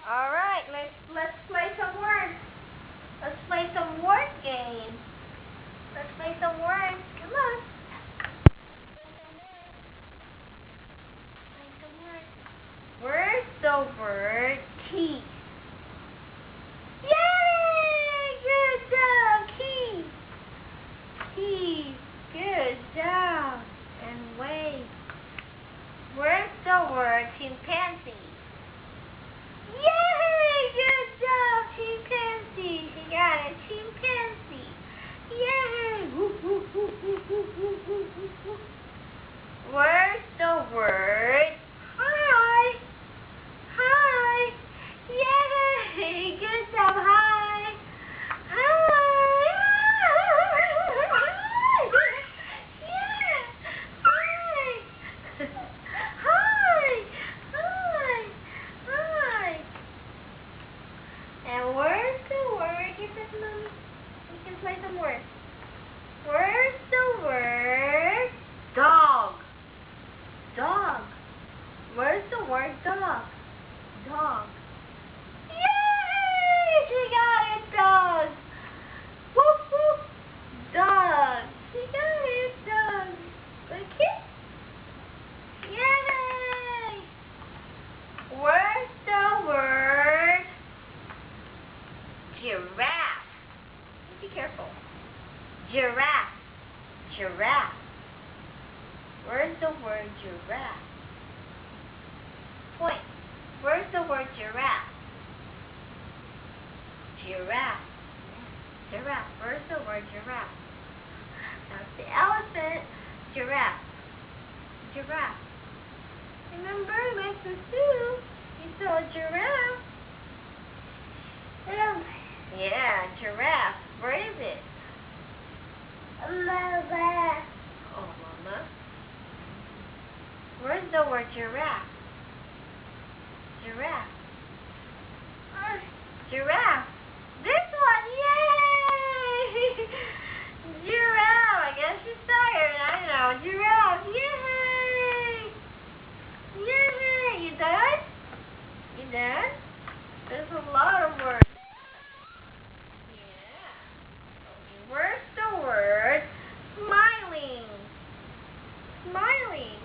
All right, let's play some words. Let's play some word games. Let's play some words. Come on. Play some words. Where's the word key? Yay! Good job, key. Key. Good job. And wait. Where's the word chimpanzee? Yay! Good job, chimpanzee. She got it, chimpanzee. Yay! Where's the word hi? Hi. Yay! Good job, hi. Hi. Yeah. Hi. Hi. Hi. Hi. And where's the word? Give us mommy. We can play some words. Where's the word dog? Dog. Where's the word dog? Dog. Yay! She got it, dog. Whoop whoop. Dog. She got it, dog. Okay. Yay! Where's the word giraffe? Be careful. Giraffe. Giraffe. Where's the word giraffe? Point. Where's the word giraffe? Giraffe. Giraffe. Where's the word giraffe? That's the elephant. Giraffe. Giraffe. Remember lesson 2? You saw a giraffe. Yeah, giraffe. Where is it? Mama. Oh, Mama. Where's the word giraffe? Giraffe. Giraffe. This one, yay! Giraffe. I guess she's tired. I know. Giraffe, yay! Yay! You done? You done? There's a lot of words. Yeah. Where's the word smiling? Smiling.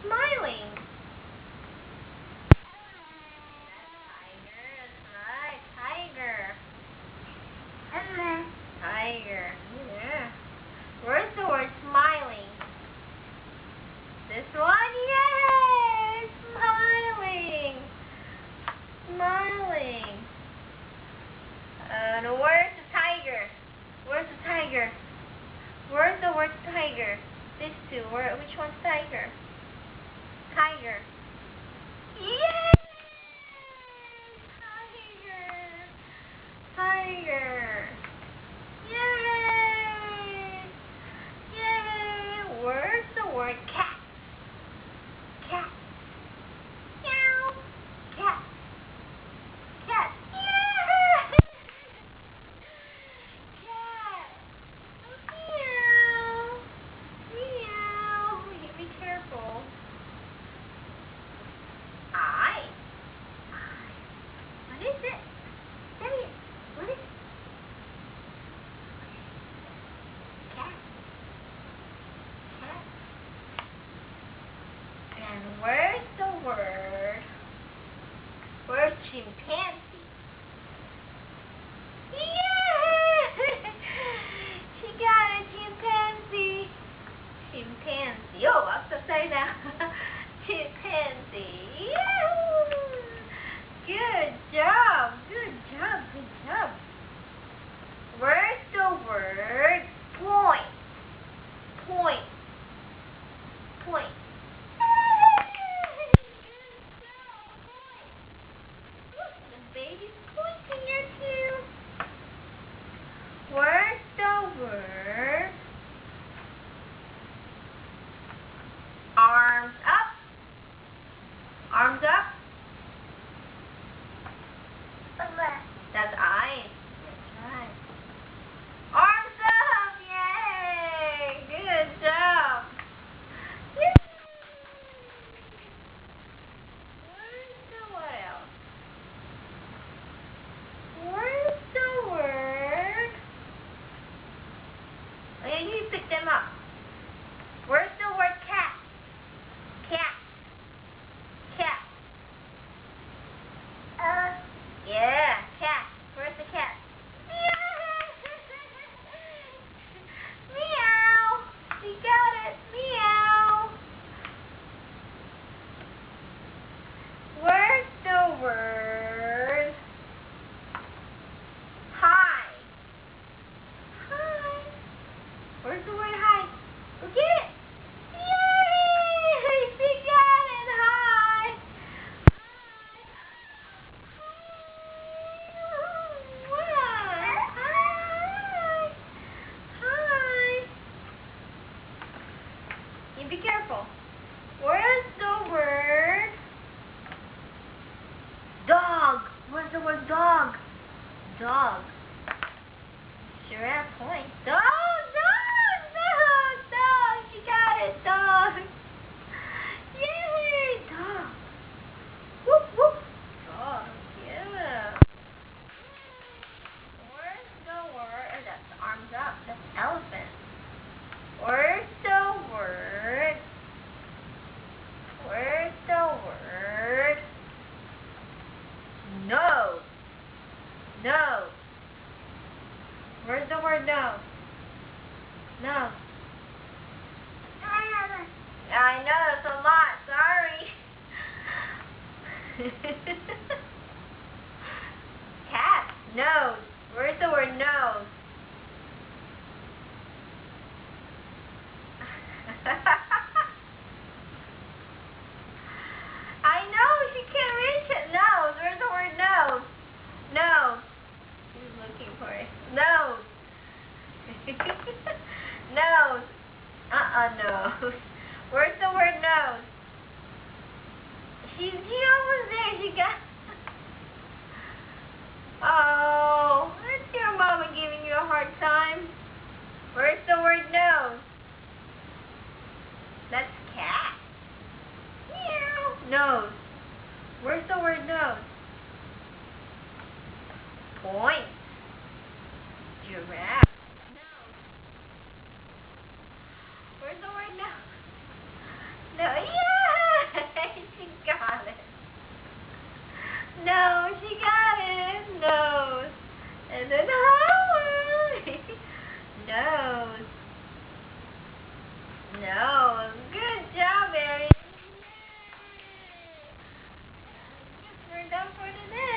Smiling. Tiger. Yeah. Where's the word smiling? This one? Yay! Smiling. Smiling. And where's the tiger? Where's the tiger? Where's the word tiger? These two. Which one's tiger? Tiger. Yay! Tiger. Tiger. Yay! Yay! Where's the word cat? Cat. Meow. Cat. Cat. Yay! Cat. Meow. Meow. Be careful. Eye. What is it? Say it. What is it? And where's the word? Where's chimpanzee? Yeah! She got it, chimpanzee. Chimpanzee. Oh, I have to say now. Chimpanzee. Yahoo! Good job. Good job. Good job. Where's the word point? Point. Point. Baby's pointing at you. Where's the word arms up? Arms up. That's eyes. That's right. Arms up. Yay. Good job. Yay. What else? Cat. Nose. Where's the word nose? I know, she can't reach it. Nose. Where's the word nose? Nose. She's looking for it. Nose. Nose. Nose. Where's the word nose? She almost there. She got... Oh, that's your mama giving you a hard time. Where's the word nose? That's cat. Meow. Nose. Where's the word nose? Point. Giraffe. Nose. Where's the word nose? No. Yeah! She got it. No, she got it. Nose. And then Howard. Nose. Nose. Good job, Mary. Yay! We're done for today.